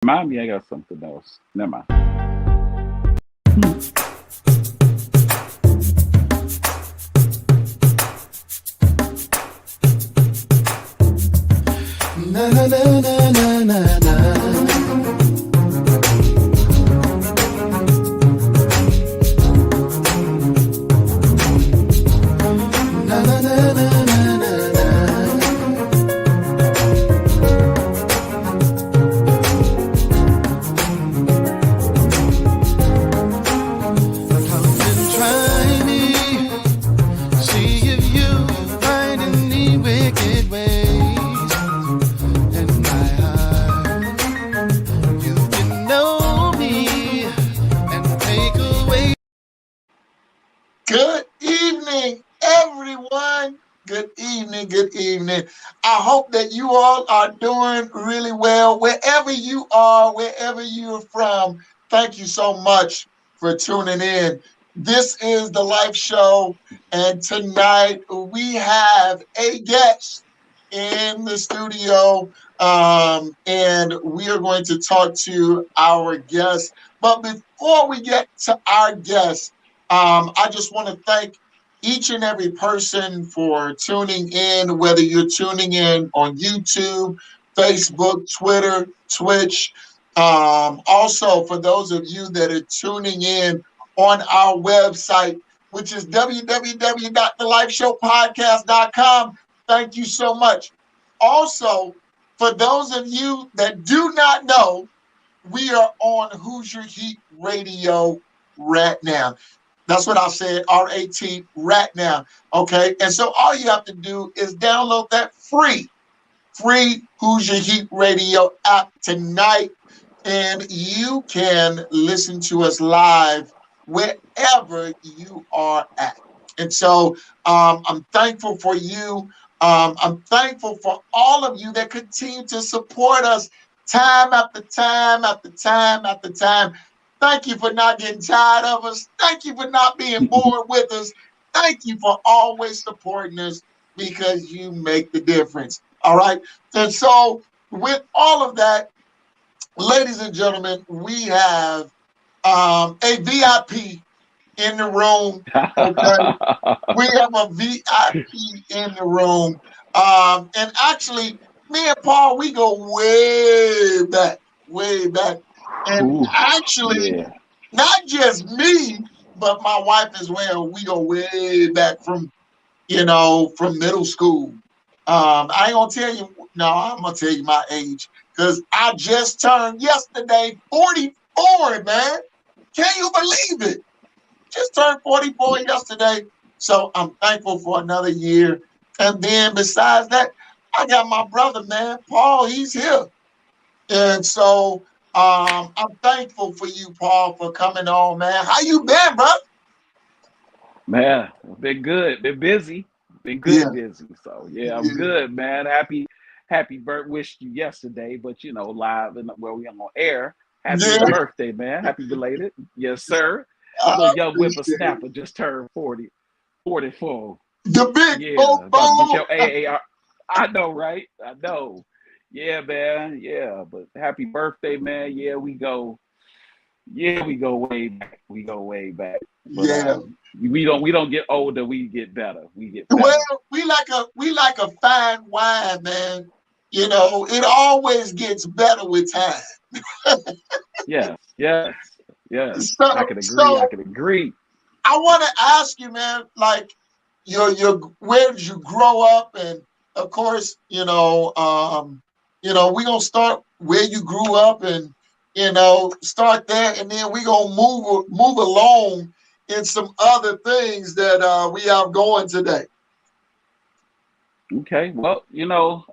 Remind me, I got something else. Never mind. Na na na na na na na. Na na na na na na na. Come and try me, see if you find any wicked ways in my heart. You can know me and take away. Good evening, everyone. Good evening. Good evening. I hope that you all are doing really well wherever you are, wherever you're from. Thank you so much for tuning in. This is the Life Show, and tonight we have a guest in the studio, and we are going to talk to our guest. But before we get to our guest, I just want to thank each and every person for tuning in, whether you're tuning in on YouTube, Facebook, Twitter, Twitch. Also, for those of you that are tuning in on our website, which is www.thelifeshowpodcast.com. Thank you so much. Also, for those of you that do not know, we are on Hoosier Heat Radio right now. That's what I said, RAT, right now. Okay. And so all you have to do is download that free Hoosier Heat Radio app tonight, and you can listen to us live wherever you are at. And so I'm thankful for you. I'm thankful for all of you that continue to support us time after time after time after time. Thank you for not getting tired of us. Thank you for not being bored with us. Thank you for always supporting us, because you make the difference. All right. And so with all of that, ladies and gentlemen, we have a VIP in the room. Okay. We have a VIP in the room. And actually, me and Paul, we go way back, way back. And Ooh, actually, yeah. not just me, but my wife as well. We go way back from, from middle school. I ain't gonna tell you, no, I'm gonna tell you my age, because I just turned yesterday 44, man. Can you believe it? Just turned 44 yesterday. So I'm thankful for another year. And then besides that, I got my brother, man, Paul, he's here. And so I'm thankful for you, Paul, for coming on, man. How you been, bro? Man, been good. Been busy. Been Yeah, good busy. So yeah, I'm yeah. good, man. Happy birthday. Wished you yesterday, but live and where we on air. Happy Yeah, birthday, man. Happy belated. Yes, sir. I Little young appreciate it. whippersnapper just turned 40, 44. The big Yeah, about to get football. your AAR. I know, right? I know. Yeah, man. Yeah, but happy birthday, man. Yeah, we go way back. We go way back. But Yeah. we don't get older, we get better. We get Well, better. we like a fine wine, man. It always gets better with time. Yes, yes, yes. I So can agree. I so can agree. I want to ask you, man, like your where did you grow up? And of course, we're gonna start where you grew up, and start there, and then we're gonna move along in some other things that we have going today. Okay. Well,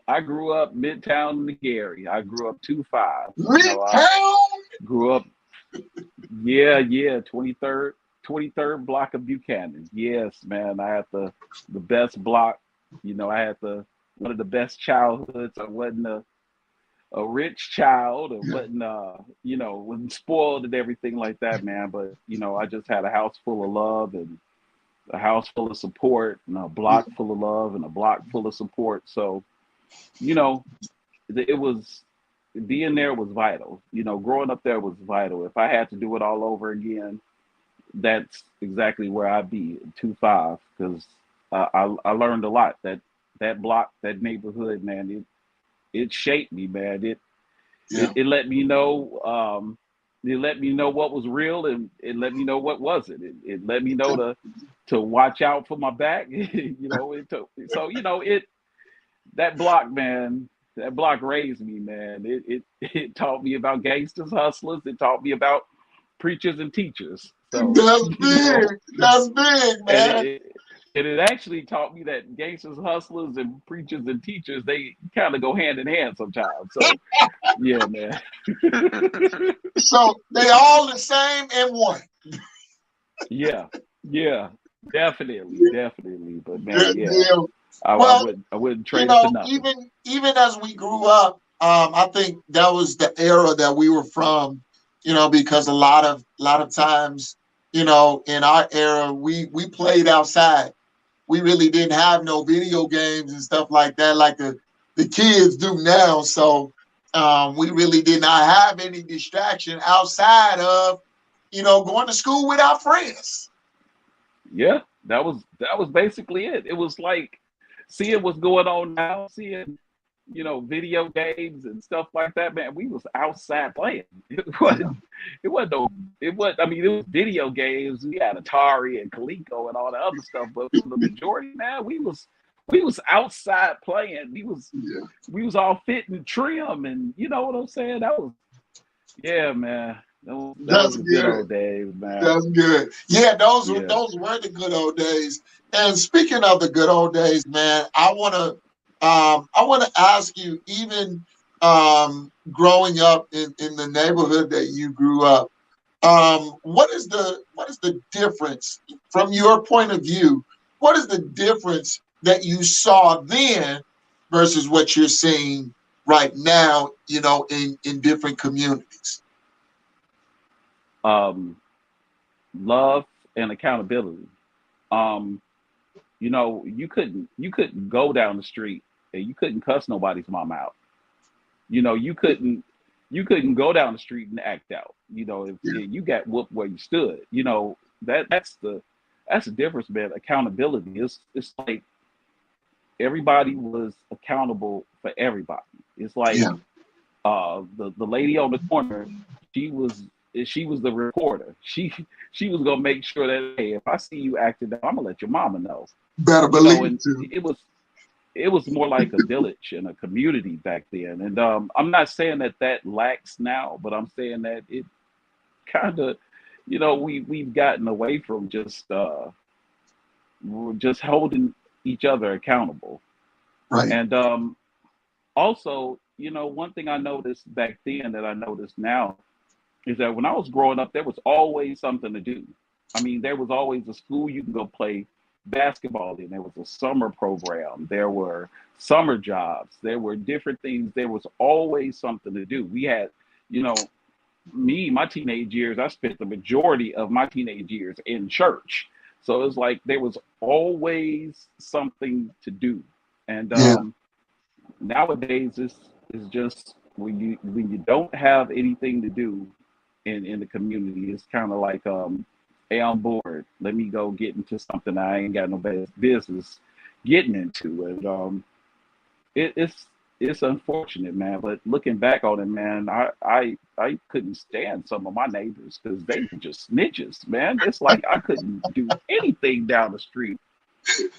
I grew up Midtown in the Gary. I grew up 2-5. I Midtown. grew up, yeah, 23rd block of Buchanan. Yes, man. I had the best block. I had the one of the best childhoods. I wasn't a rich child, or wasn't spoiled and everything like that, man. But I just had a house full of love, and a house full of support, and a block full of love, and a block full of support. So, you know, it was being there was vital. You know, growing up there was vital. If I had to do it all over again, that's exactly where I'd be, 2-5, because I learned a lot. That block, that neighborhood, man, it shaped me, man. Yeah. It let me know, it let me know what was real, and it let me know what wasn't. It let me know to watch out for my back. You know, so you know that block, man. That block raised me, man. It taught me about gangsters, hustlers. It taught me about preachers and teachers. So That's you know, big. That's big, and man. it actually taught me that gangsters, hustlers, and preachers and teachers, they kind of go hand in hand sometimes. So yeah, man. So they all the same in one. Yeah, yeah, definitely, definitely. But man, Good yeah, deal. I, Well, I wouldn't you trade it for know, nothing. even as we grew up, I think that was the era that we were from. You know, because a lot of times, you know, in our era, we played outside. We really didn't have no video games and stuff like that, like the kids do now. So we really did not have any distraction outside of, you know, going to school with our friends. Yeah, that was basically it. It was like seeing what's going on now, seeing video games and stuff like that. Man, we was outside playing. It wasn't no, it was. I mean, it was video games. We had Atari and Coleco and all the other stuff, but for the majority, man, we was outside playing. We was all fit and trim, and you know what I'm saying. Yeah, man. That was That's the good good. old days, man. That's good. Yeah, those were Yeah. the good old days. And speaking of the good old days, man, I want to ask you, even growing up in the neighborhood that you grew up, what is the difference from your point of view? What is the difference that you saw then versus what you're seeing right now? You know, in different communities. Love and accountability. Um, you couldn't go down the street and you couldn't cuss nobody's mom out. You couldn't go down the street and act out. If you got whooped where you stood, that's the difference, man. Accountability. It's like everybody was accountable for everybody. It's like Yeah. the lady on the corner, she was she was the reporter. She was gonna make sure that, hey, if I see you acting out, I'm gonna let your mama know. Better believe And too. it was more like a village and a community back then. And I'm not saying that lacks now, but I'm saying that it kind of, we've gotten away from just holding each other accountable. Right. And also, one thing I noticed back then that I noticed now is that when I was growing up, there was always something to do. I mean, there was always a school you can go play basketball in. There was a summer program. There were summer jobs. There were different things. There was always something to do. We had, my teenage years, I spent the majority of my teenage years in church. So it was like there was always something to do. And Yeah. nowadays, it's just when you don't have anything to do in the community, it's kind of like, hey, I'm bored. Let me go get into something I ain't got no business getting into. And it's unfortunate, man. But looking back on it, man, I couldn't stand some of my neighbors because they were just snitches, man. It's like I couldn't do anything down the street.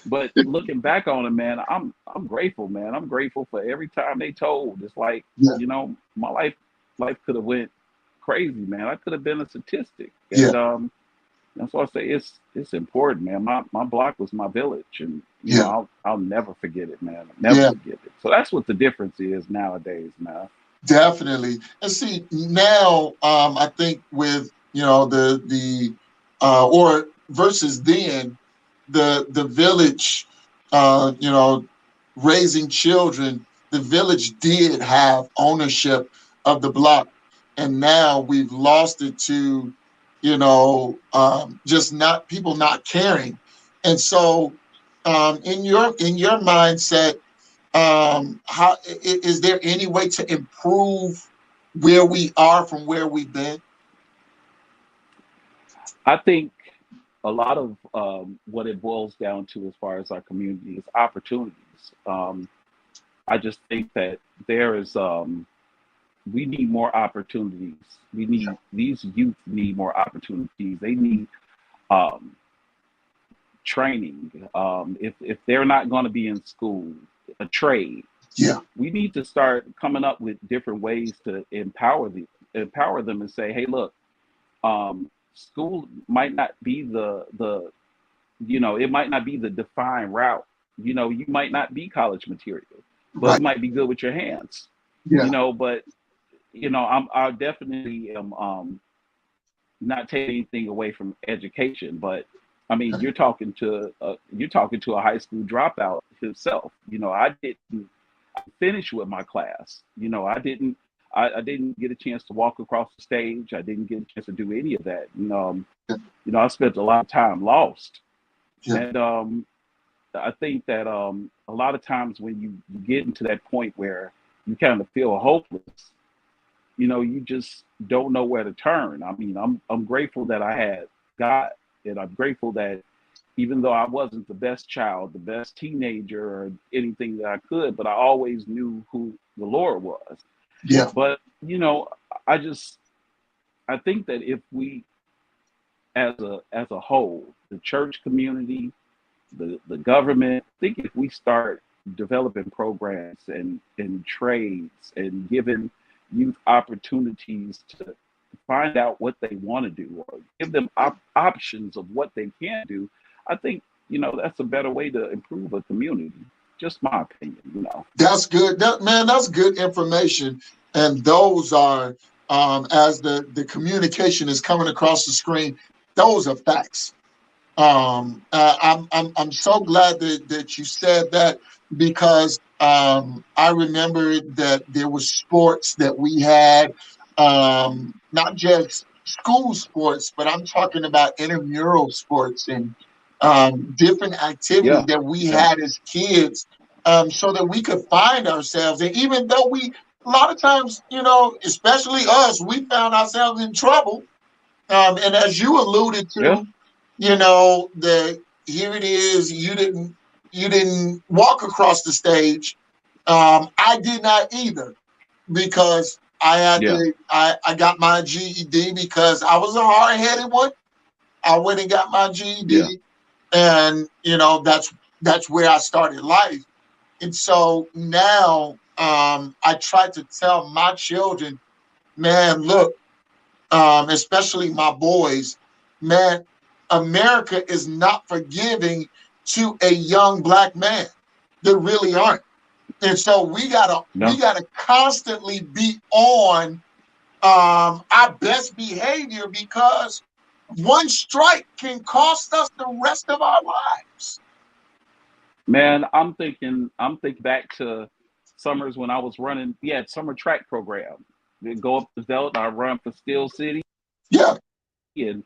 But looking back on it, man, I'm grateful, man. I'm grateful for every time they told. It's like, Yeah. My life could have went crazy, man. I could have been a statistic. Yeah. And that's why I say it's important, man. My block was my village, and Yeah. I'll never forget it, man. I'll never Yeah. forget it. So that's what the difference is nowadays, man. Definitely. And see, now I think with the or versus then, the village, raising children, the village did have ownership of the block, and now we've lost it to, just not people not caring. And so, in your mindset, how is there any way to improve where we are from where we've been? I think a lot of what it boils down to as far as our community is opportunities. I just think that there is we need more opportunities. We need these youth need more opportunities. They need um, training. If they're not going to be in school, a trade. Yeah, We need to start coming up with different ways to empower them and say, hey, look, school might not be the it might not be the defined route. You might not be college material, but right. you might be good with your hands. Yeah, But I definitely am not taking anything away from education, but I mean, you're talking to a high school dropout himself. I didn't finish with my class. I didn't get a chance to walk across the stage. I didn't get a chance to do any of that. I spent a lot of time lost. yeah, And I think that a lot of times when you get into that point where you kind of feel hopeless, you just don't know where to turn. I mean, I'm grateful that I had God, and I'm grateful that even though I wasn't the best child, the best teenager, or anything that I could, but I always knew who the Lord was. yeah. But I just I think that if we, as a whole, the church community, the government, I think if we start developing programs and trades and giving youth opportunities to find out what they want to do, or give them options of what they can do, I think that's a better way to improve a community. Just my opinion. That's good. Man, that's good information. And those are, as the communication is coming across the screen, those are facts. I'm so glad that you said that, because I remember that there was sports that we had, not just school sports, but I'm talking about intramural sports and different activities Yeah, that we yeah, had as kids, so that we could find ourselves. And even though a lot of times, especially us, we found ourselves in trouble. And as you alluded yeah. to, the here it is, you didn't walk across the stage. I did not either, because Yeah, I got my GED because I was a hard-headed one. I went and got my yeah, GED, and that's where I started life. And so now, I try to tell my children, man, look, especially my boys, man, America is not forgiving to a young black man. They really aren't. And so we gotta we no, gotta constantly be on our best behavior, because one strike can cost us the rest of our lives. man. I'm thinking back to summers when I was running. We had summer track program. We go up to Delta. I run for Steel City, Yeah. and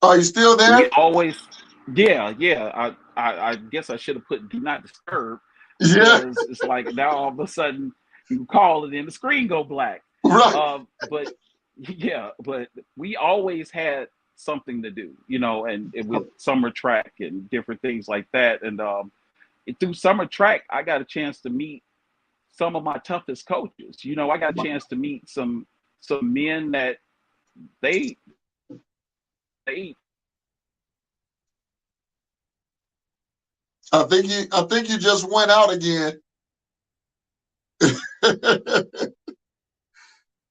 Are you still we there? always, yeah, yeah. I guess I should have put do not disturb, Yeah. because it's like now all of a sudden you call it and the screen go black. Right. But yeah, but we always had something to do, and with summer track and different things like that. And through summer track, I got a chance to meet some of my toughest coaches. I got a chance to meet some men that they I think you just went out again.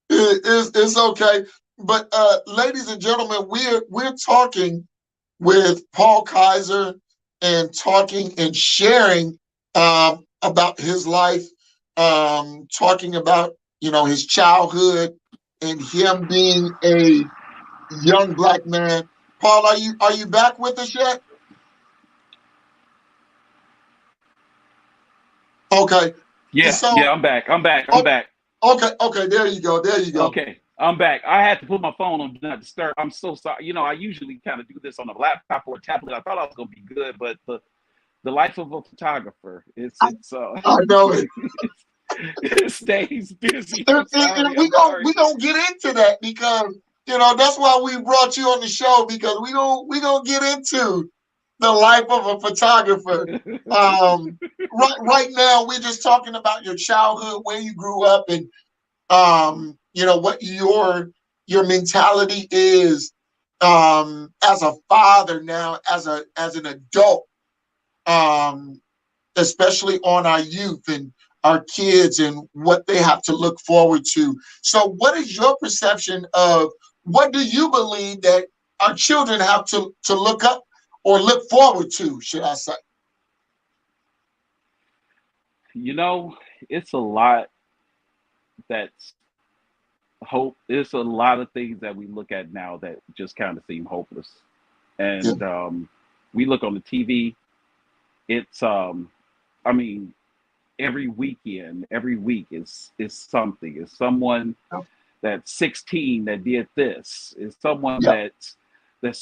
It's okay. But ladies and gentlemen, we're talking with Paul Kizer, and talking and sharing about his life, talking about his childhood and him being a young black man. Paul, are you back with us yet? Okay. yeah, So yeah. I'm back. I'm back. I'm oh, back. okay, there you go. There you go. Okay, I'm back. I had to put my phone on do not disturb. I'm so sorry. I usually kind of do this on a laptop or a tablet. I thought I was gonna be good, but the life of a photographer. I know it. It stays busy. And we I'm sorry. gonna get into that because that's why we brought you on the show, because we gonna get into the life of a photographer. Right now we're just talking about your childhood, where you grew up, and what your mentality is as a father now, as an adult, especially on our youth and our kids and what they have to look forward to. So what is your perception of, what do you believe that our children have to look up or look forward to, should I say? It's a lot that's hope. It's a lot of things that we look at now that just kind of seem hopeless. Yeah. And we look on the TV, it's I mean, every weekend, every week is something. It's someone that's 16 that did this. It's someone that's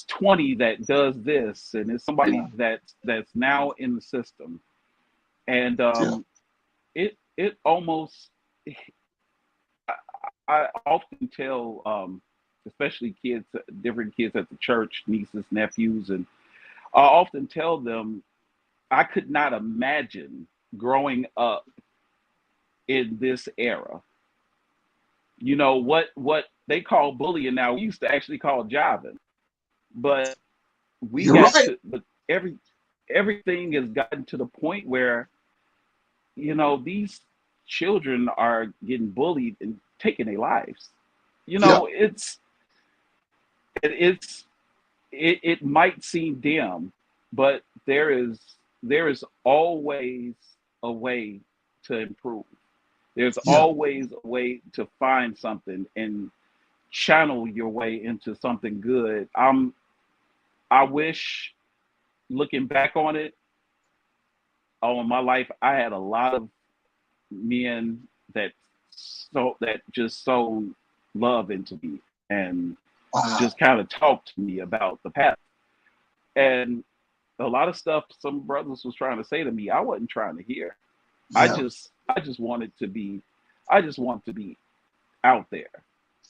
20 that does this, and it's somebody that's now in the system. And it almost, I often tell especially kids, different kids at the church, nieces, nephews, and I often tell them I could not imagine growing up in this era. What they call bullying now, we used to actually call jiving, but we You're got right. to, but everything has gotten to the point where these children are getting bullied and taking their lives. It might seem dim, but there is always a way to improve. There's always a way to find something and channel your way into something good. I wish, looking back on it, all in my life, I had a lot of men that just sowed love into me and just kind of talked to me about the path. And a lot of stuff some brothers was trying to say to me, I wasn't trying to hear. I just wanted to be, I just want to be out there.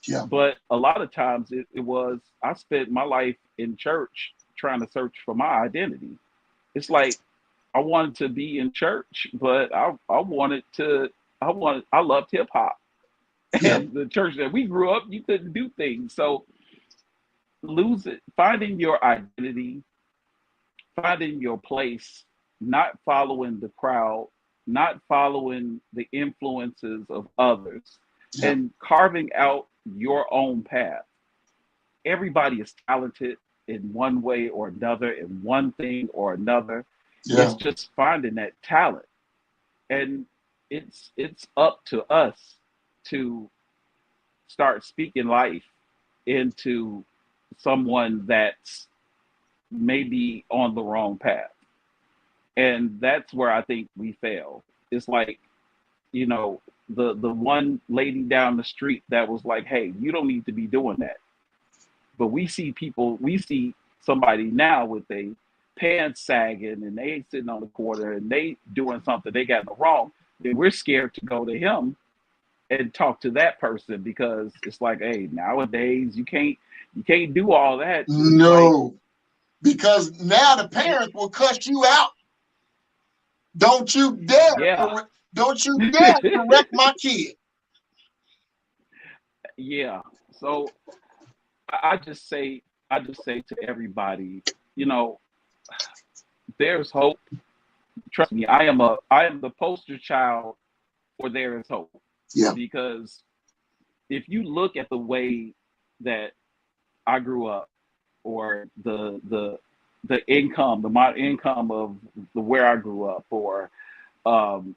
Yeah. But a lot of times it was, I spent my life in church trying to search for my identity. It's like I wanted to be in church, but I loved hip hop. And the church that we grew up, you couldn't do things. So finding your identity, finding your place, not following the crowd, not following the influences of others, and carving out your own path. Everybody is talented in one way or another, in one thing or another. It's just finding that talent. And it's up to us to start speaking life into someone that's maybe on the wrong path. And that's where I think we fail. It's like, the one lady down the street that was like, hey, you don't need to be doing that. But we see somebody now with a pants sagging and they sitting on the corner and they doing something they got in the wrong. Then we're scared to go to him and talk to that person, because it's like, hey, nowadays you can't do all that. No, because now the parents will cuss you out. Don't you dare! Don't you dare correct my kid. Yeah. So I just say to everybody, there's hope. Trust me, I am the poster child for there is hope. Yeah. Because if you look at the way that I grew up, or the income, my income of where I grew up, or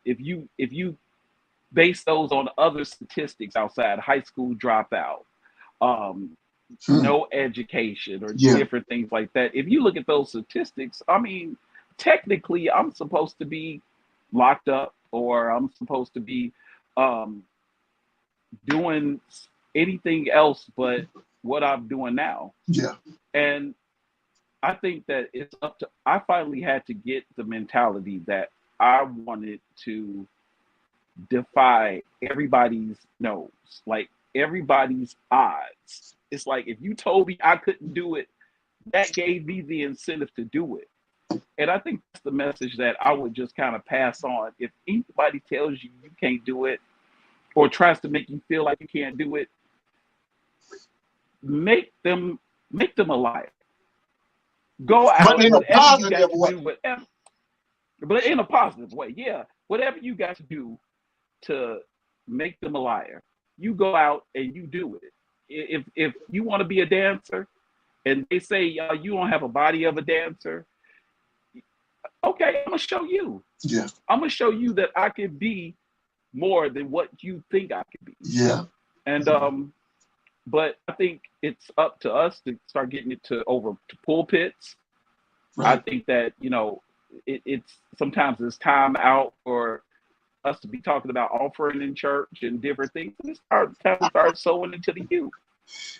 if you base those on other statistics outside, high school dropout, no education, or different things like that. If you look at those statistics, I mean, technically I'm supposed to be locked up, or I'm supposed to be doing anything else but what I'm doing now. Yeah. And I think that it's up to, I finally had to get the mentality that I wanted to defy everybody's nose, like everybody's odds. It's like if you told me I couldn't do it, that gave me the incentive to do it. And I think that's the message that I would just kind of pass on. If anybody tells you you can't do it or tries to make you feel like you can't do it, make them a liar. Go But out, in a whatever you positive got to way. do, whatever, but in a positive way. Yeah, whatever you got to do to make them a liar, you go out and you do it. If you want to be a dancer and they say you don't have a body of a dancer, okay, I'm gonna show you. Yeah. I'm gonna show you that I can be more than what you think I can be. Yeah. And but I think it's up to us to start getting it to over to pulpits. I Right. think that it's sometimes it's time out for us to be talking about offering in church and different things. It's time to start sowing into the youth.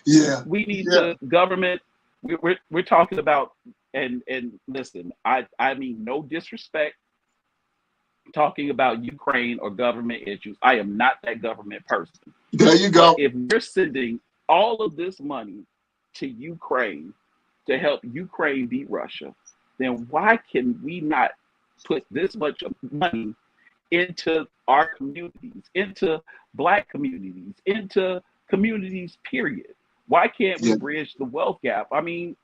Yeah. We need Yeah. to government. We're talking about and listen. I mean no disrespect. Talking about Ukraine or government issues. I am not that government person. There you But go. if we're sending all of this money to Ukraine to help Ukraine beat Russia, then why can we not put this much money into our communities, into Black communities, into communities, period? Why can't we Yeah. bridge the wealth gap? I mean,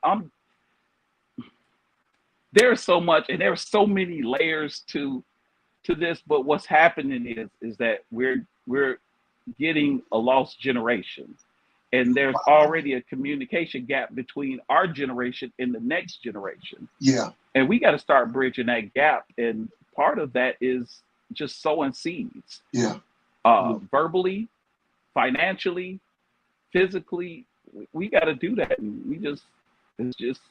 there's so much and there's so many layers to this, but what's happening is that we're getting a lost generation. And there's already a communication gap between our generation and the next generation. Yeah. And we got to start bridging that gap. And part of that is just sowing seeds, Yeah. verbally, financially, physically. We got to do that. And it's just,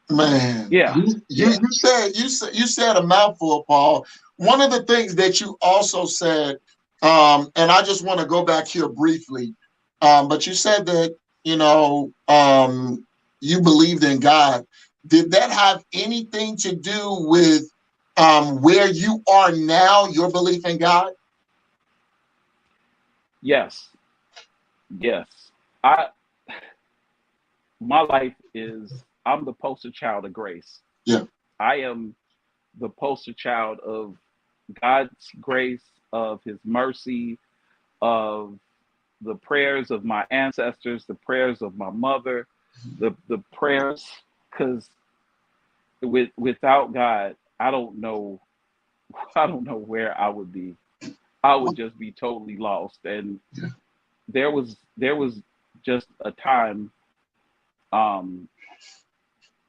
Man, yeah, yeah. you said a mouthful, Paul. One of the things that you also said, and I just want to go back here briefly, but you said that you believed in God. Did that have anything to do with where you are now? Your belief in God? Yes, yes. I My life is, I'm the poster child of grace. Yeah. I am the poster child of God's grace, of his mercy, of the prayers of my ancestors, the prayers of my mother, the prayers, because without God, I don't know where I would be. I would just be totally lost. And Yeah. there was just a time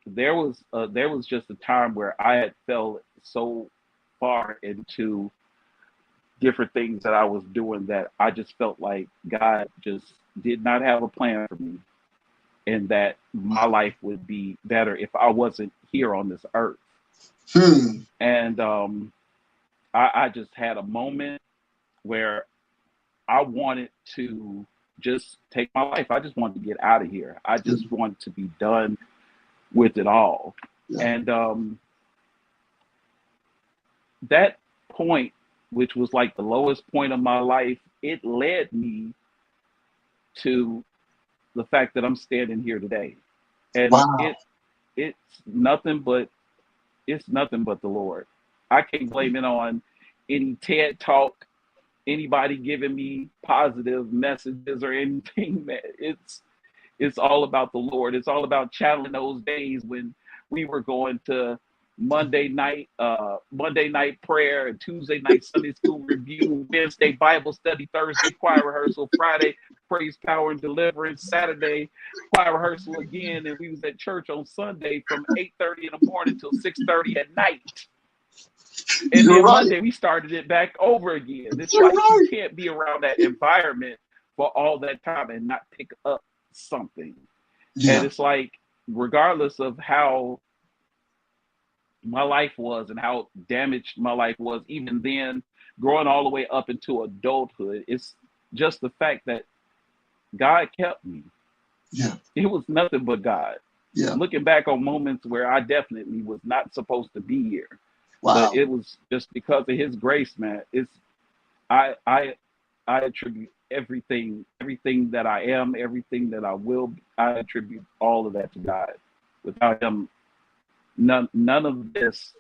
there was just a time where I had fell so far into different things that I was doing that I just felt like God just did not have a plan for me, and that my life would be better if I wasn't here on this earth. And I just had a moment where I wanted to just take my life. I just wanted to get out of here. I just wanted to be done with it all. Yeah. And that point, which was like the lowest point of my life, it led me to the fact that I'm standing here today. And Wow. it's nothing but the Lord. I can't blame it on any TED talk, anybody giving me positive messages or anything, man. It's all about the Lord. It's all about channeling those days when we were going to Monday night prayer, and Tuesday night Sunday school review, Wednesday Bible study, Thursday choir rehearsal, Friday praise, power, and deliverance, Saturday choir rehearsal again, and we was at church on Sunday from 8:30 in the morning till 6:30 at night. And You're then right. Monday we started it back over again. It's You're like right. you can't be around that environment for all that time and not pick up something. Yeah. And it's like, regardless of how my life was and how damaged my life was, even then, growing all the way up into adulthood, it's just the fact that God kept me. Yeah. It was nothing but God. Yeah. looking back on moments where I definitely was not supposed to be here, but Wow. it was just because of His grace, man. I I I attribute everything that I am, everything that I will be, I attribute all of that to God. Without Him, none of this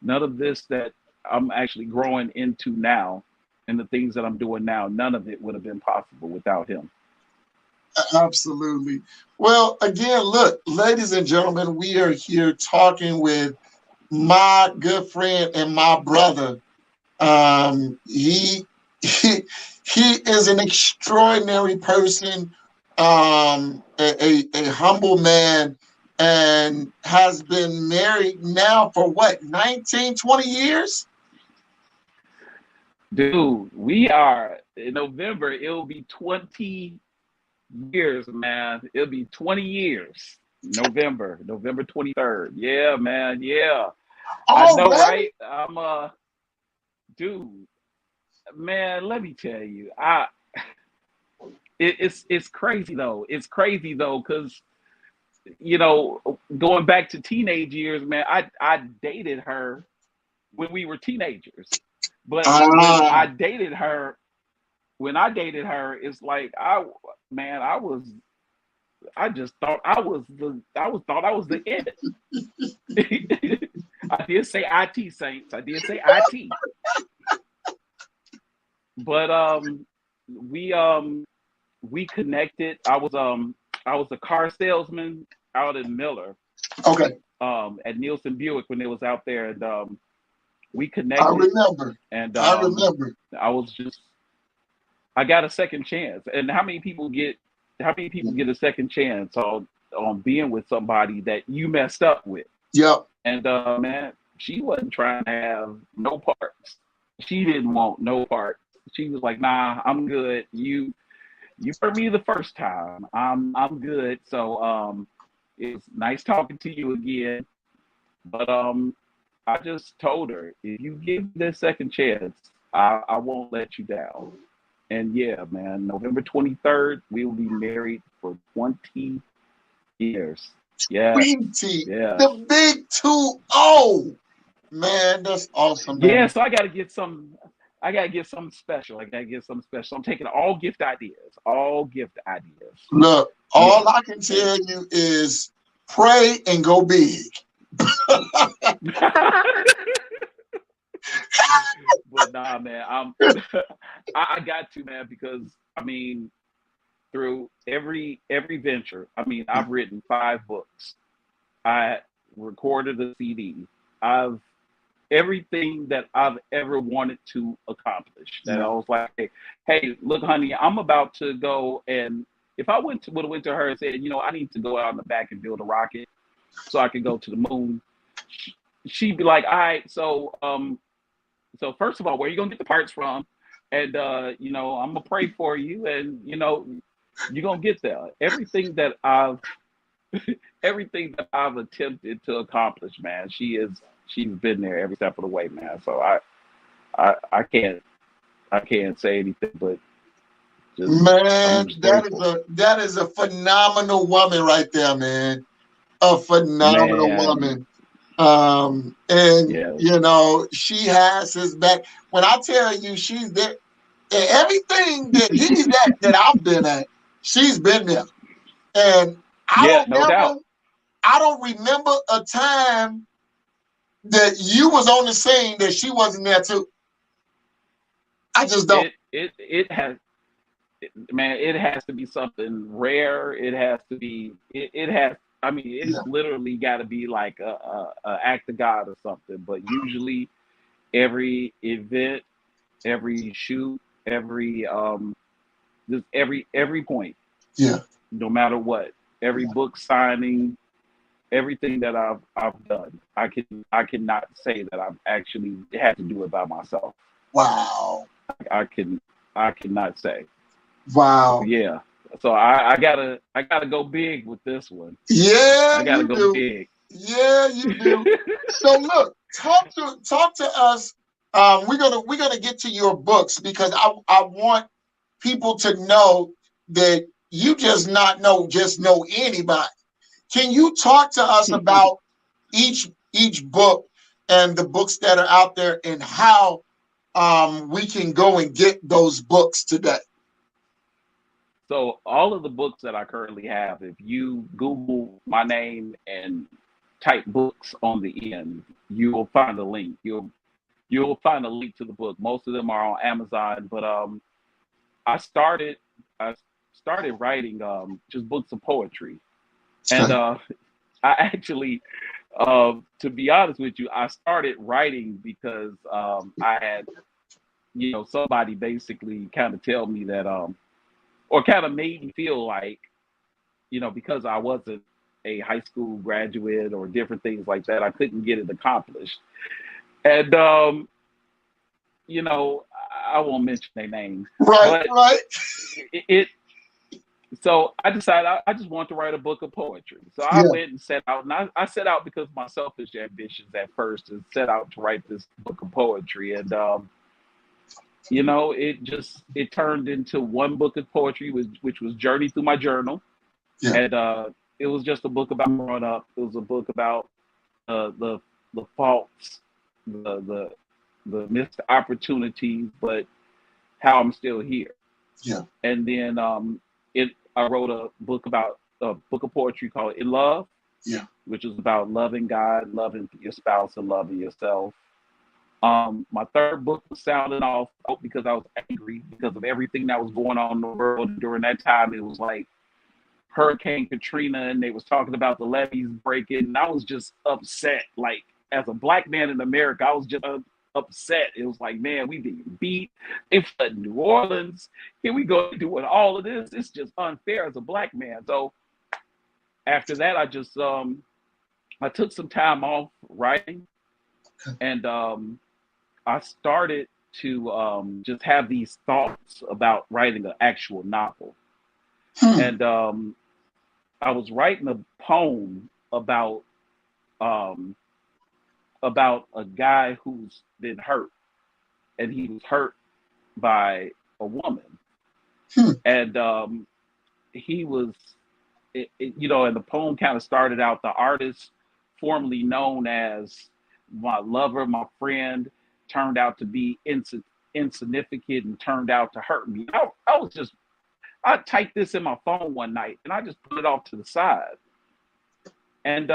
that I'm actually growing into now, and the things that I'm doing now, none of it would have been possible without Him. Absolutely. Well, again, look, ladies and gentlemen, we are here talking with my good friend and my brother. He he is an extraordinary person, a humble man, and has been married now for what, 19, 20 years? Dude, we are in November. It'll be 20 years, man. It'll be 20 years. November 23rd. Yeah, man. Yeah. I know, Already? right? Dude, man, let me tell you. It's crazy though. It's crazy though, because going back to teenage years, man, I dated her when we were teenagers. But Ah, when I dated her, it's like man, I just thought I was the it. I did say IT, Saints. I did say IT. But we we connected. I was a car salesman out in Miller, okay. at Nielsen Buick when it was out there, and we I connected, remember. and I remember. I was just I got a second chance. And how many people get a second chance on being with somebody that you messed up with? Yep. And man, she wasn't trying to have no parts. She didn't want no parts. She was like, "Nah, I'm good. You hurt me the first time. I'm good." So it's nice talking to you again. But I just told her, if you give me this second chance, I won't let you down. And yeah, man, November 23rd, we will be married for 20 years. Yes, 20, yes. the big 2-0. Man, that's awesome, Yeah, man. so I gotta get something special. I gotta get something special. I'm taking all gift ideas. All gift ideas. Look, Yeah. all I can tell you is pray and go big. But nah, man, I got to, man, because I mean, through every venture, I mean, I've written 5 books. I recorded a CD. I've everything that I've ever wanted to accomplish. That Yeah. I was like, hey, look, honey, I'm about to go, and if I would have went to her and said, I need to go out in the back and build a rocket so I could go to the moon, she'd be like, all right, so first of all, where are you gonna get the parts from? And I'm gonna pray for you, and you're gonna get there. Everything that I've attempted to accomplish, man, she's been there every step of the way, man. So I can't say anything but I'm Man, just that grateful. is a phenomenal woman right there, man. A phenomenal Man, woman. And yeah. she has his back. When I tell you she's there, and everything that he's at that I've been at, she's been there. And I Yeah, don't no never, doubt. I don't remember a time that you was on the scene that she wasn't there too. I just don't. It has man, it has to be something rare. It has to be it has I mean, it's Yeah, literally got to be like a act of God or something. But usually, every event, every shoot, just every point, yeah. no matter what, every book signing, everything that I've done, I cannot say that I've actually had to do it by myself. Wow. I can I cannot say. So Wow. yeah. So I gotta go big with this one. Yeah, I gotta you go do. big. Yeah, you do. So look, talk to us. We're gonna get to your books because I want people to know that you just know anybody. Can you talk to us about each book and the books that are out there and how we can go and get those books today? So all of the books that I currently have, if you Google my name and type books on the end, you will find a link. You'll find a link to the book. Most of them are on Amazon, but I started I started writing just books of poetry, and I actually, to be honest with you, I started writing because I had, somebody basically kind of tell me that, or kind of made me feel like, because I wasn't a high school graduate or different things like that, I couldn't get it accomplished. And, I won't mention their names, right, but right. So I decided I just want to write a book of poetry. So I went and set out, and I set out because my selfish ambitions at first is set out to write this book of poetry. And, it turned into one book of poetry, which was Journey Through My Journal. Yeah. And it was just a book about growing up. It was a book about the faults, the missed opportunities, but how I'm still here. Yeah. And then I wrote a book of poetry called In Love. Yeah. Which is about loving God, loving your spouse, and loving yourself. My third book was Sounding Off because I was angry because of everything that was going on in the world during that time. It was like Hurricane Katrina, and they was talking about the levees breaking, and I was just upset. Like, as a Black man in America, I was just upset. It was like, man, we being beat. They flooded New Orleans. Here we go doing all of this. It's just unfair as a Black man. So after that, I just I took some time off writing, and I started to just have these thoughts about writing an actual novel. And I was writing a poem about a guy who's been hurt, and he was hurt by a woman. And he was, and the poem kind of started out, the artist formerly known as my lover, my friend, turned out to be insignificant and turned out to hurt me. I typed this in my phone one night, and I just put it off to the side. And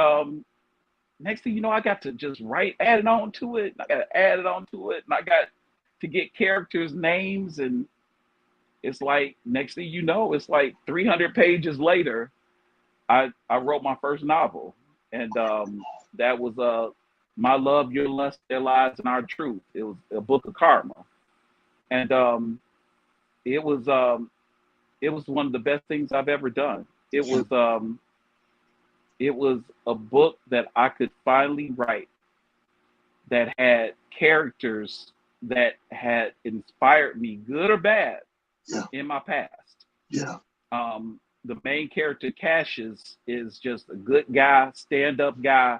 next thing you know, I got to just add it on to it. I got to add it on to it. And I got to get characters' names. And it's like, next thing you know, it's like 300 pages later, I wrote my first novel. And that was My Love, Your Lust, Their Lies, and Our Truth. It was a book of karma. And it was one of the best things I've ever done. It was a book that I could finally write that had characters that had inspired me, good or bad, in my past. Yeah. The main character, Cassius, is just a good guy, stand-up guy,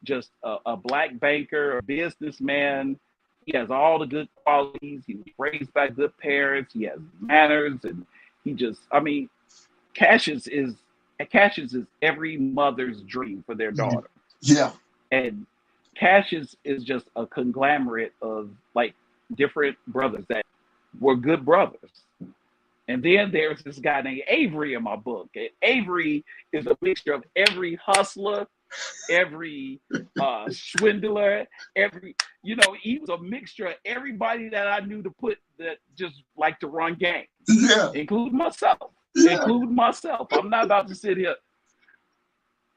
just a Black banker, a businessman. He has all the good qualities. He was raised by good parents. He has manners, and Cassius is every mother's dream for their daughter. Yeah. And Cassius is just a conglomerate of like different brothers that were good brothers. And then there's this guy named Avery in my book. And Avery is a mixture of every hustler, every swindler, he was a mixture of everybody that I knew to put that just like to run games, including myself. I'm not about to sit here,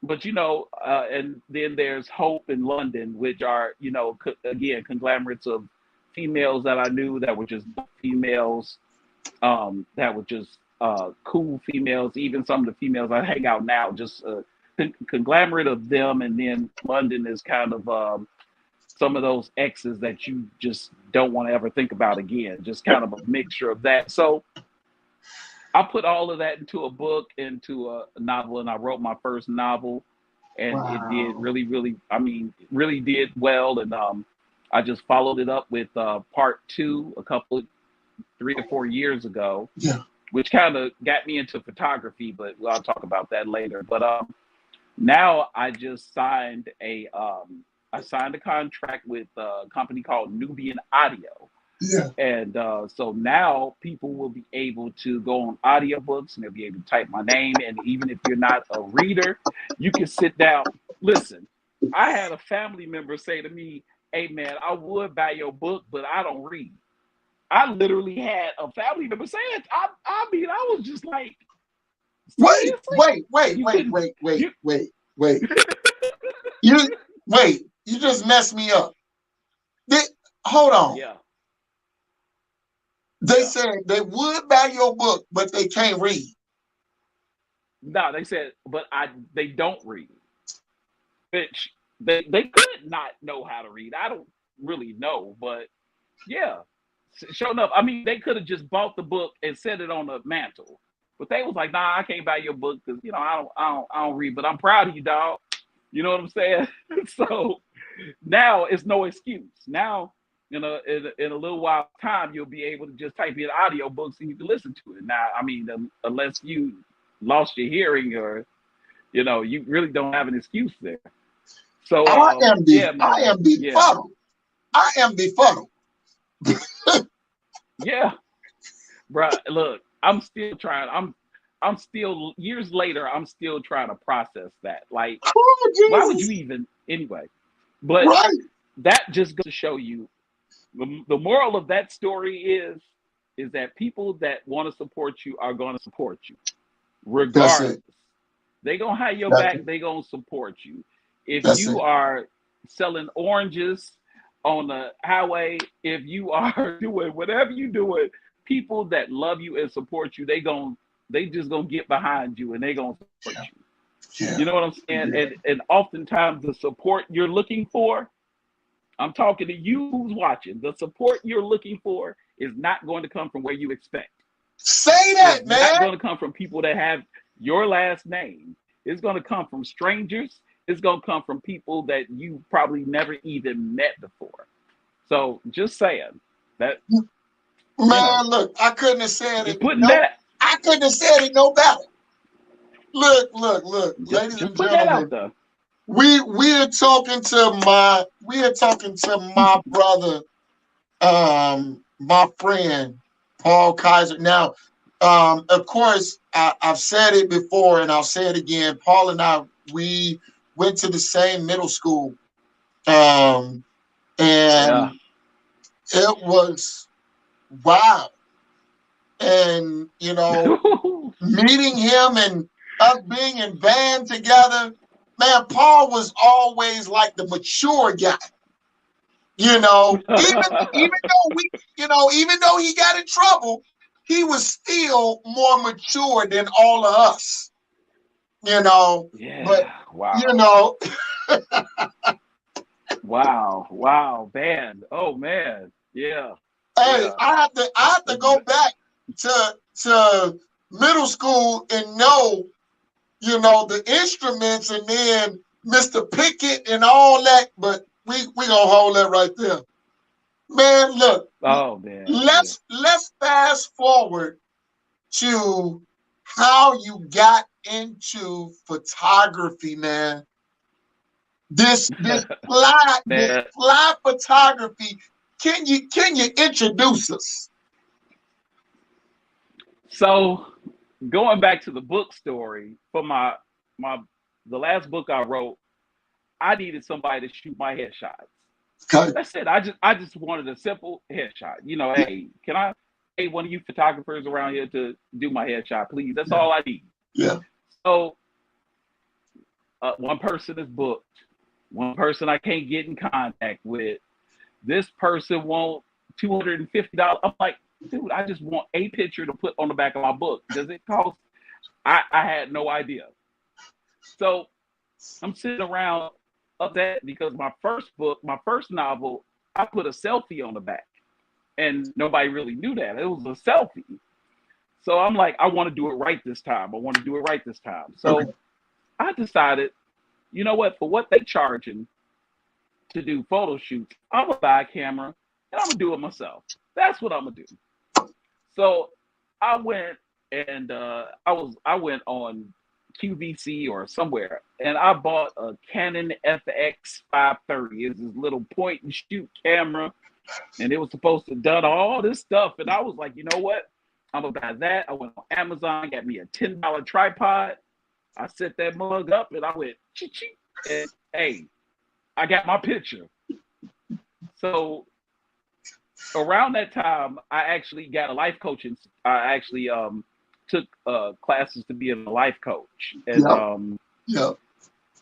but and then there's Hope and London, which are again conglomerates of females that I knew that were just females, that were just cool females. Even some of the females I hang out now, just conglomerate of them. And then London is kind of some of those exes that you just don't want to ever think about again. Just kind of a mixture of that. So I put all of that into a book, into a novel, and I wrote my first novel, and it did really did well. And I just followed it up with part 2 3 or 4 years ago, which kind of got me into photography, but I'll talk about that later. But Now I just signed I signed a contract with a company called Nubian Audio. Yeah. And so now people will be able to go on audiobooks and they'll be able to type my name. And even if you're not a reader, you can sit down. Listen, I had a family member say to me, "Hey man, I would buy your book, but I don't read." I literally had a family member say it. I mean, I was just like, seriously? You couldn't, you, Wait. You wait. You just messed me up. Hold on. yeah, They yeah. said they would buy your book, but they can't read. No, they said, but they don't read. Which they could not know how to read. I don't really know, but yeah, sure enough. I mean, they could have just bought the book and set it on the mantle, but they was like, "Nah, I can't buy your book because I don't read." But I'm proud of you, dog. You know what I'm saying? So now it's no excuse. Now, in a little while time, you'll be able to just type in audio books and you can listen to it. Now, I mean, unless you lost your hearing or you really don't have an excuse there. So yeah, man. I am befuddled. I am befuddled. Yeah, bro. Look, I'm still trying. I'm still years later. I'm still trying to process that. Like, why would you even anyway? But right. that just goes to show you the moral of that story is that people that want to support you are going to support you regardless. They gonna have your back. They gonna support you. If you are selling oranges on the highway, if you are doing whatever you doing, people that love you and support you, they just gonna get behind you and they gonna support you. Yeah. You know what I'm saying? Yeah. And oftentimes the support you're looking for, I'm talking to you who's watching, the support you're looking for is not going to come from where you expect. Say that, man. It's not going to come from people that have your last name. It's going to come from strangers. It's going to come from people that you probably never even met before. So just saying that. Man, look, I couldn't have said it. I couldn't have said it no better. Look, ladies and gentlemen. We are talking to my brother, my friend, Paul Kizer. Now, of course, I've said it before and I'll say it again. Paul and I, we went to the same middle school. And it was wow. And, meeting him and us being in band together, man, Paul was always like the mature guy. Even though he got in trouble, he was still more mature than all of us. Yeah. But wow. Wow, man. Oh man. Yeah. Hey, yeah. I have to go back to middle school and know the instruments and then Mr. Pickett and all that, but we gonna hold that right there. Man, look. Oh man. Let's fast forward to how you got into photography, man. This fly photography. Can you introduce us? So going back to the book story, for the last book I wrote, I needed somebody to shoot my headshots. Okay. That's it. I just wanted a simple headshot. Hey, can I pay one of you photographers around here to do my headshot, please? That's all I need. Yeah. So one person is booked. One person I can't get in contact with. This person wants $250. I'm like, dude, I just want a picture to put on the back of my book. Does it cost? I had no idea. So I'm sitting around of that because my first novel, I put a selfie on the back and nobody really knew that. It was a selfie. So I'm like, I want to do it right this time. So I decided, you know what, for what they charging to do photo shoots, I'm gonna buy a camera and I'm gonna do it myself. That's what I'm gonna do. So I went and I went on QVC or somewhere, and I bought a Canon FX 530. It's this little point and shoot camera, and it was supposed to done all this stuff. And I was like, you know what? I'm gonna buy that. I went on Amazon, got me a $10 tripod. I set that mug up, and I went chee, and hey, I got my picture. So around that time, I actually got a life coaching. I actually took classes to be a life coach, and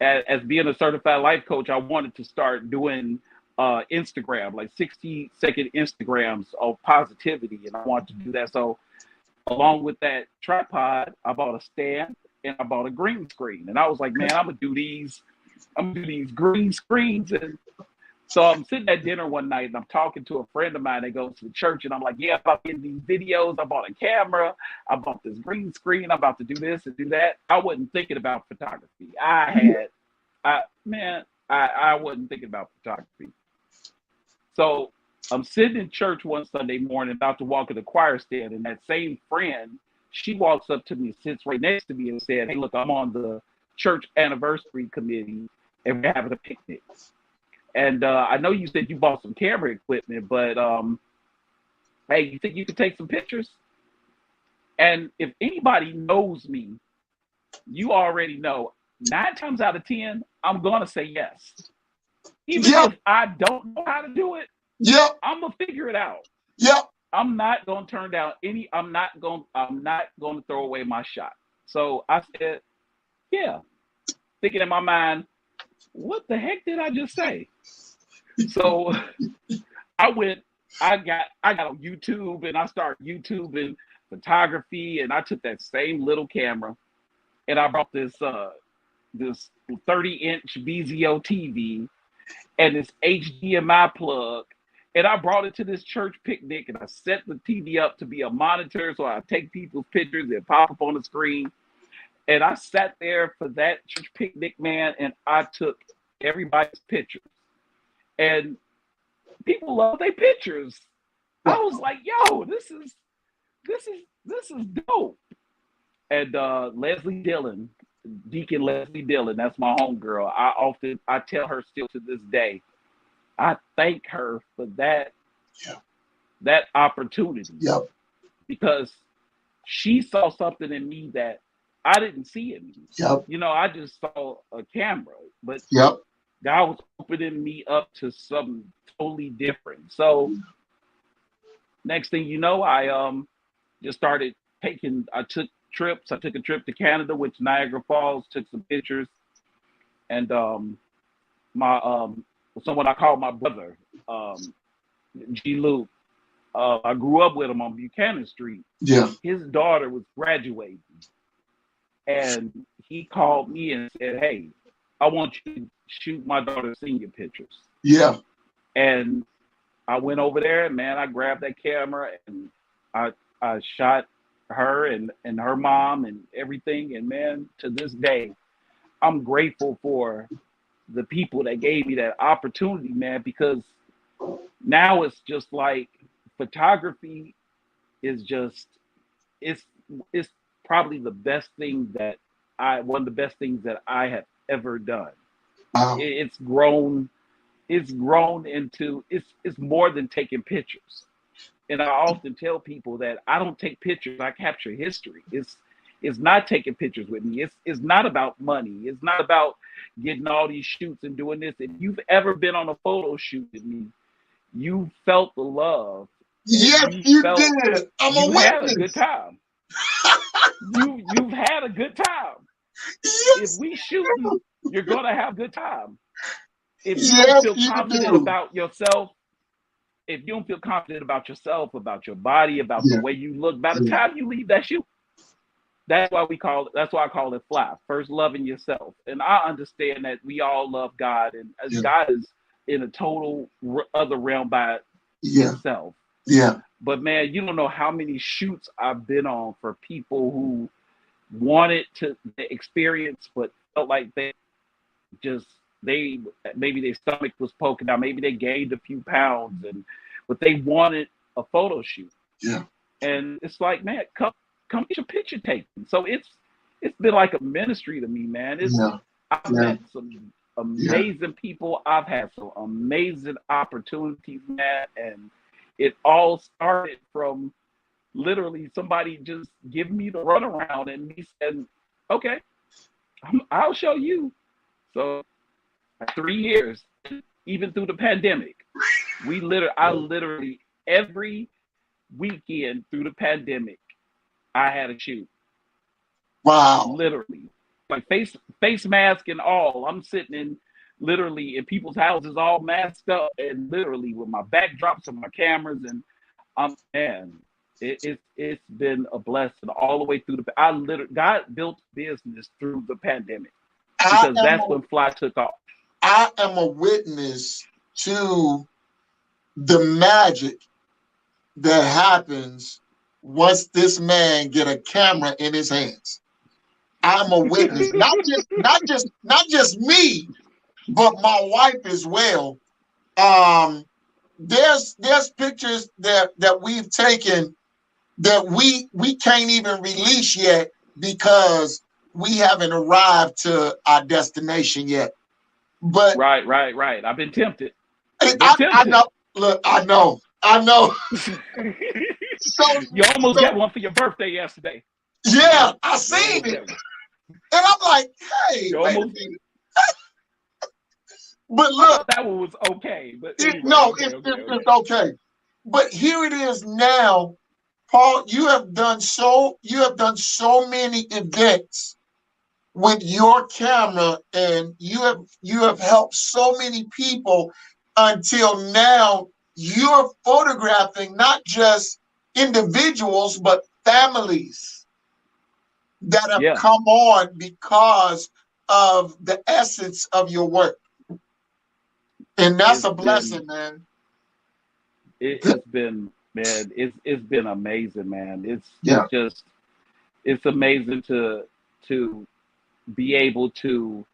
as being a certified life coach, I wanted to start doing Instagram, like 60-second Instagrams of positivity, and I wanted to do that. So along with that tripod, I bought a stand and I bought a green screen, and I was like, man, I'm gonna do these green screens. And so I'm sitting at dinner one night and I'm talking to a friend of mine that goes to the church, and I'm like, yeah, I'm getting these videos. I bought a camera. I bought this green screen. I'm about to do this and do that. I wasn't thinking about photography. I wasn't thinking about photography. So I'm sitting in church one Sunday morning, about to walk in the choir stand, and that same friend, she walks up to me, sits right next to me, and said, hey, look, I'm on the church anniversary committee, and we're having a picnic. And I know you said you bought some camera equipment, but hey, you think you could take some pictures? And if anybody knows me, you already know 9 times out of 10, I'm going to say yes. Even if I don't know how to do it, I'm going to figure it out. I'm not going to turn down I'm not going to throw away my shot. So I said, yeah, thinking in my mind, what the heck did I just say? So I got on YouTube, and I started YouTubing photography, and I took that same little camera and I brought this 30-inch VZO TV and this HDMI plug, and I brought it to this church picnic, and I set the TV up to be a monitor so I take people's pictures and pop up on the screen. And I sat there for that church picnic, man, and I took everybody's pictures. And people love their pictures. I was like, yo, this is dope. And Leslie Dillon, Deacon Leslie Dillon, that's my homegirl. I tell her still to this day, I thank her for that opportunity. Because she saw something in me that I didn't see in me. You know, I just saw a camera, but God was opening me up to something totally different. So next thing you know, I just started I took trips. I took a trip to Canada, which Niagara Falls, took some pictures. And someone I call my brother, G. Luke, I grew up with him on Buchanan Street. His daughter was graduating. And he called me and said, hey, I want you to shoot my daughter's senior pictures. And I went over there, and man, I grabbed that camera and I shot her and her mom and everything. And man, to this day, I'm grateful for the people that gave me that opportunity, man, because now it's just like photography is just, it's probably the best thing one of the best things that I have ever done. It's grown into, it's more than taking pictures. And I often tell people that I don't take pictures, I capture history. It's not taking pictures with me. It's not about money. It's not about getting all these shoots and doing this. If you've ever been on a photo shoot with me, you felt the love. Yes, you did. I'm a witness. Had a good time. You've had a good time. If we shooting, you're gonna have a good time. If you don't feel confident about yourself, if you don't feel confident about yourself, about your body, about the way you look, by the time you leave that shoot, that's why I call it fly. First loving yourself. And I understand that we all love God, and God is in a total other realm by himself. But man, you don't know how many shoots I've been on for people who wanted to experience, but felt like maybe their stomach was poking out, maybe they gained a few pounds, but they wanted a photo shoot. And it's like, man, come get your picture taken. So it's been like a ministry to me, man. Yeah. I've Yeah. met some Yeah. amazing people. I've had some amazing opportunities, man, and it all started from literally somebody just giving me the runaround and me saying, "Okay, I'll show you." So 3 years, even through the pandemic, I literally every weekend through the pandemic, I had a shoot. Wow. Literally, like face mask and all. I'm sitting in literally in people's houses, all masked up, and literally with my backdrops and my cameras, and man, it's been a blessing all the way through the. I literally God built business through the pandemic because that's when Fly took off. I am a witness to the magic that happens once this man get a camera in his hands. I'm a witness, not just me, but my wife as well. There's pictures that we've taken that we can't even release yet because we haven't arrived to our destination yet. But right. I've been tempted. I know. Look, I know. So you almost got one for your birthday yesterday. Yeah, I seen it, and I'm like, hey, wait a minute. But look, that one was okay. But anyway, it's okay. But here it is now, Paul. You have done so many events with your camera, and you have helped so many people until now. You're photographing not just individuals but families that have come on because of the essence of your work. And that's a blessing, man. It's been, man, it's been amazing, man. It's amazing to be able to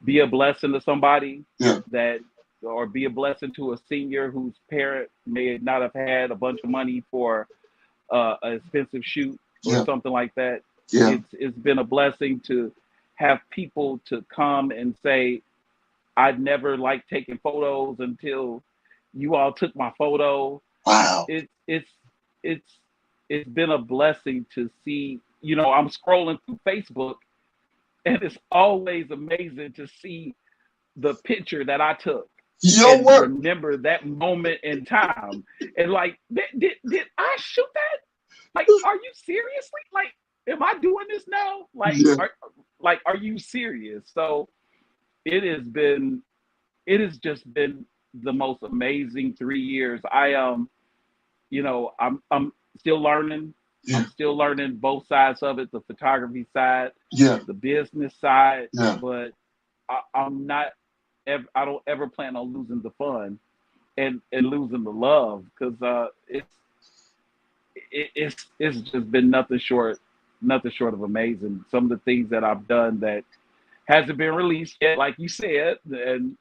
be a blessing to somebody that, or be a blessing to a senior whose parent may not have had a bunch of money for an expensive shoot or something like that. It's been a blessing to have people to come and say, I'd never liked taking photos until you all took my photo. Wow. It's been a blessing to see, I'm scrolling through Facebook and it's always amazing to see the picture that I took. Your work. Remember that moment in time. And like, did I shoot that? Like, are you seriously? Like, am I doing this now? Like, are you serious? So it has just been the most amazing 3 years. I'm still learning. I'm still learning both sides of it, the photography side, the business side, but I don't ever plan on losing the fun and losing the love, because it's just been nothing short of amazing. Some of the things that I've done that hasn't been released yet, like you said, and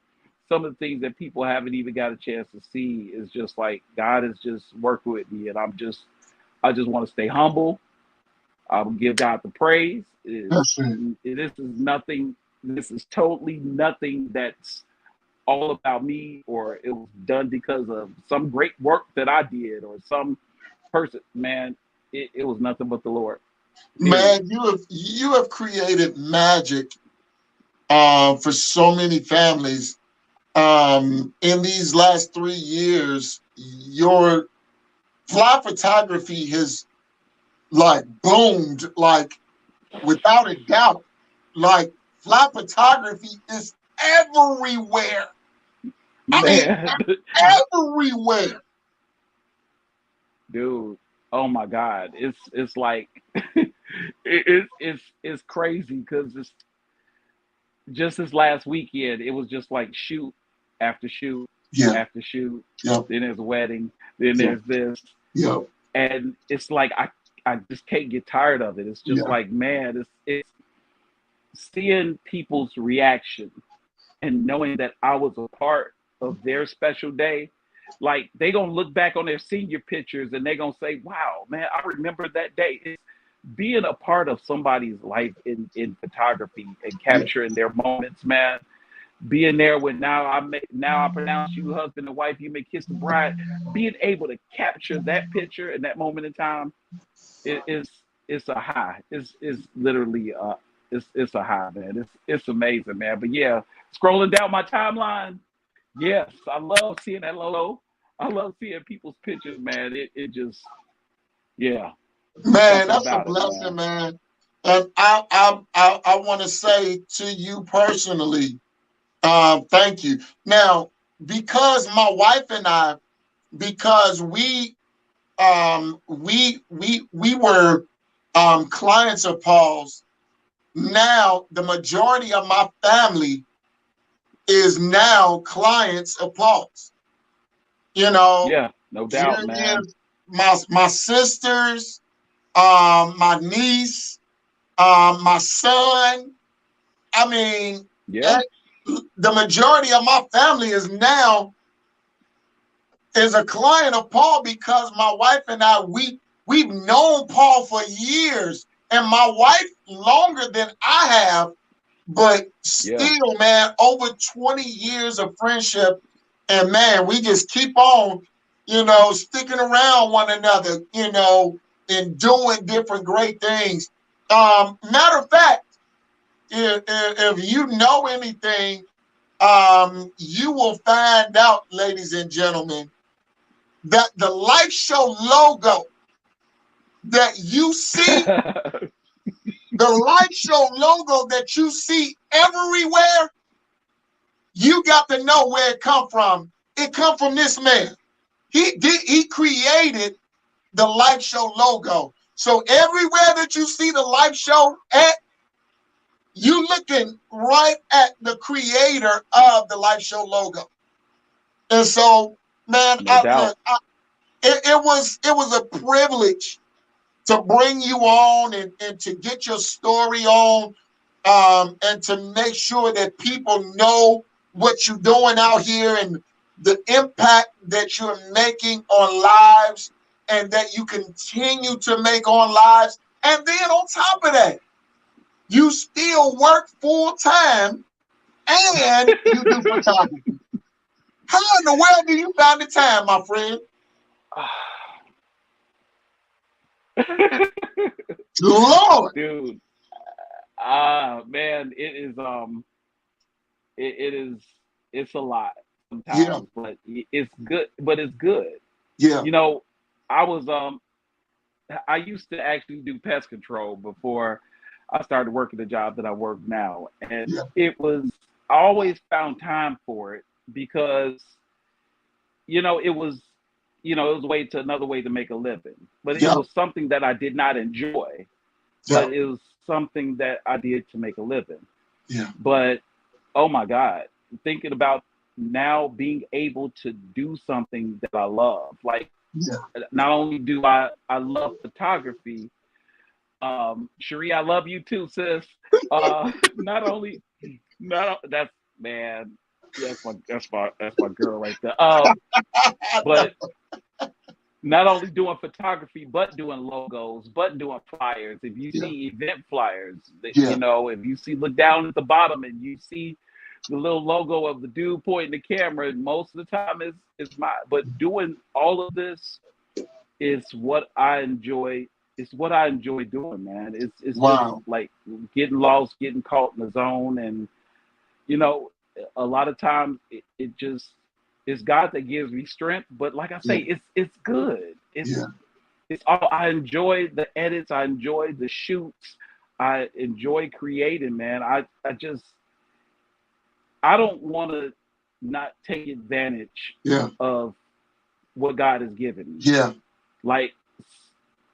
some of the things that people haven't even got a chance to see is just like God is just working with me, and I just want to stay humble. I will give God the praise. This is nothing. This is totally nothing that's all about me, or it was done because of some great work that I did or some person. Man, it was nothing but the Lord. Man, you have created magic for so many families. In these last 3 years, your fly photography has like boomed, like without a doubt. Like fly photography is everywhere. Man. Everywhere. Dude, oh my God. It's like it's crazy, because it's just this last weekend, it was just like shoot after shoot after shoot. Then there's a wedding, then there's this. And it's like I just can't get tired of it. It's just like, man, it's seeing people's reaction and knowing that I was a part of their special day. Like, they gonna look back on their senior pictures and they gonna say, wow, man, I remember that day. being a part of somebody's life in photography and capturing their moments, man. Being there when now I pronounce you husband and wife, you may kiss the bride. Being able to capture that picture in that moment in time is it's a high. It's literally it's a high, man. It's amazing, man. But yeah, scrolling down my timeline, yes, I love seeing that logo. I love seeing people's pictures, man. It just, yeah, Man, something that's a about it, blessing, man. man. And I want to say to you personally, thank you. Now, because my wife and I, because we were clients of Paul's. Now the majority of my family is now clients of Paul's. You know, Yeah, no here doubt, man. is my sisters, my niece, my son. I mean, Yeah, the majority of my family is a client of Paul because my wife and I, we've known Paul for years, and my wife longer than I have, but yeah, still, man, over 20 years of friendship, and man, we just keep on, sticking around one another, and doing different great things. Matter of fact, if you know anything, you will find out, ladies and gentlemen, that the Life Show logo that you see, the Life Show logo that you see everywhere, you got to know where it come from. It come from this man. He created the Life Show logo. So everywhere that you see the Life Show at, you looking right at the creator of the Life Show logo. And so, man, no doubt. it was a privilege to bring you on and to get your story on, and to make sure that people know what you're doing out here and the impact that you're making on lives and that you continue to make on lives. And then on top of that, you still work full time and you do photography. How in the world do you find the time, my friend? Lord. Dude, man, it is it's a lot Yeah, sometimes, but it's good. But it's good. yeah, You know, I was I used to actually do pest control before I started working the job that I work now, and yeah, I always found time for it because it was it was a way to another way to make a living, but it yeah, was something that I did not enjoy, yeah, but it was something that I did to make a living. yeah, But oh my God, thinking about now being able to do something that I love, like yeah. not only do I love photography, Cherie, I love you too, sis. Not only not that's man, that's my girl right there. But not only doing photography, but doing logos, but doing flyers. If you Yeah, see event flyers, yeah, if you look down at the bottom and you see the little logo of the dude pointing the camera, most of the time is my. But doing all of this is what I enjoy. It's what I enjoy doing, man. It's just wow. like getting lost, getting caught in the zone, and you know, a lot of times it just it's God that gives me strength. But like I say, Yeah, it's good. yeah, It's all I enjoy the edits. I enjoy the shoots. I enjoy creating, man. I don't want to not take advantage yeah, of what God has given me. yeah, Like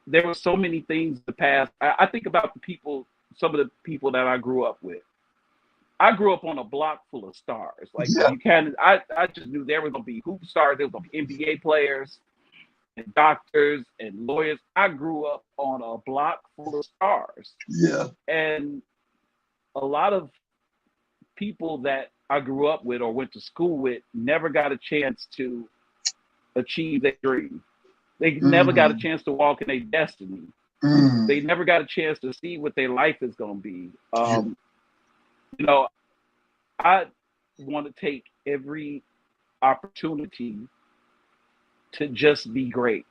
there were so many things in the past. I think about some of the people that I grew up with. I grew up on a block full of stars. Like the yeah, Buchanan, I just knew there were gonna be hoop stars, there was gonna be NBA players and doctors and lawyers. I grew up on a block full of stars. yeah, And a lot of people that I grew up with or went to school with never got a chance to achieve their dream. They never got a mm, chance to walk in their destiny. They never got a chance to see what their life is going to be. Yeah. You know, I want to take every opportunity to just be great.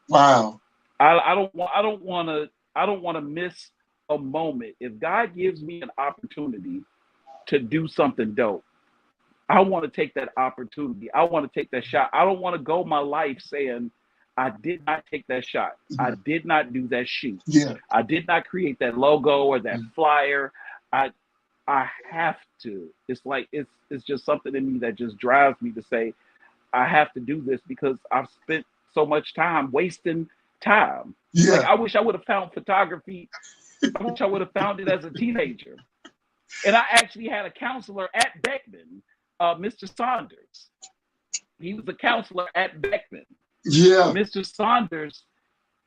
Wow. I don't want to miss a moment. If God gives me an opportunity to do something dope, I want to take that opportunity. I want to take that shot. I don't want to go my life saying, I did not take that shot. I did not do that shoot. Yeah. I did not create that logo or that flyer. I have to. It's like it's just something in me that just drives me to say, I have to do this because I've spent so much time wasting time. Yeah. Like I wish I would have found photography. I wish I would have found it as a teenager. And I actually had a counselor at Beckman, Mr. Saunders. He was a counselor at Beckman. Yeah. Mr. Saunders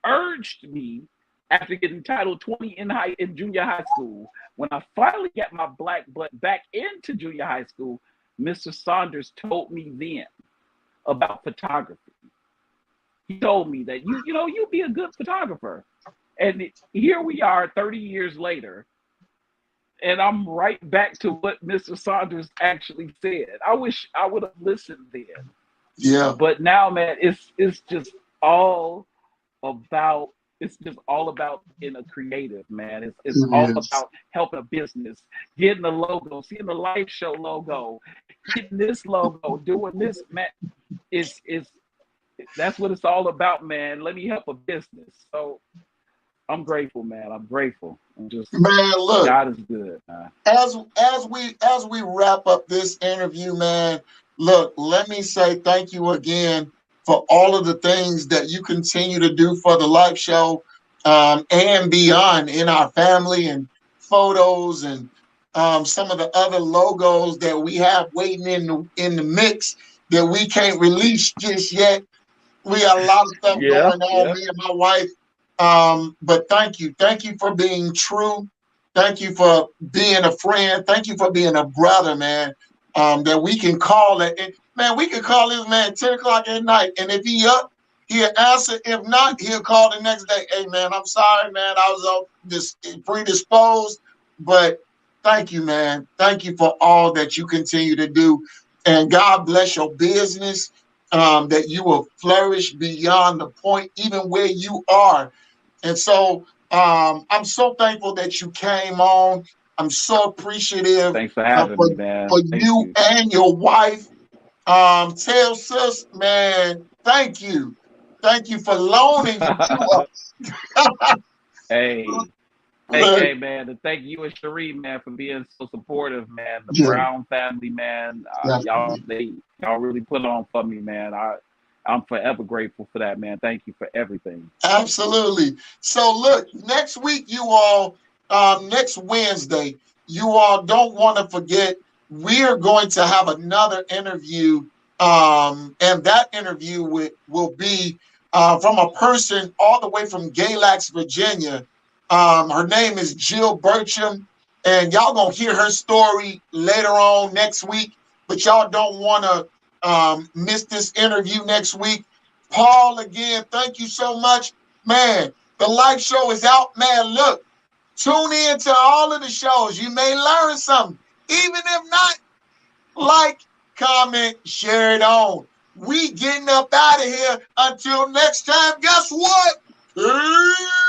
urged me after getting Title 20 in junior high school. When I finally got my black butt back into junior high school, Mr. Saunders told me then about photography. He told me that you'd be a good photographer. And here we are 30 years later, and I'm right back to what Mr. Saunders actually said. I wish I would have listened then. Yeah. But now, man, it's just all about being a creative, man. It's all about helping a business, getting the logo, seeing the live show logo, getting this logo, doing this, man. It's that's what it's all about, man. Let me help a business. So I'm grateful, man. I'm grateful. I'm just, man, look, God is good, man. As we wrap up this interview, man, look, let me say thank you again for all of the things that you continue to do for the live show and beyond in our family, and photos and some of the other logos that we have waiting in the mix that we can't release just yet. We got a lot of stuff going on, me and my wife. But thank you for being true. Thank you for being a friend. Thank you for being a brother, man. That we can call it. Man, we can call this man 10 o'clock at night. And if he up, he'll answer. If not, he'll call the next day. Hey, man, I'm sorry, man. I was predisposed. But thank you, man. Thank you for all that you continue to do. And God bless your business, that you will flourish beyond the point, even where you are. And so I'm so thankful that you came on. I'm so appreciative. Thanks for having me, man. For you and your wife. Tell sis, man, thank you. Thank you for loaning to us. Hey, man, and thank you and Cherie, man, for being so supportive, man. The Brown family, man. Y'all really put on for me, man. I'm forever grateful for that, man. Thank you for everything. Absolutely. So look, next week, you all, next Wednesday, you all don't want to forget, we're going to have another interview. And that interview will be from a person all the way from Galax, Virginia. Her name is Jill Burcham, and y'all gonna hear her story later on next week, but y'all don't want to miss this interview next week. Paul, again, thank you so much. Man, the live show is out, man. Look, tune in to all of the shows. You may learn something. Even if not, like, comment, share it on. We getting up out of here. Until next time, guess what? Peace.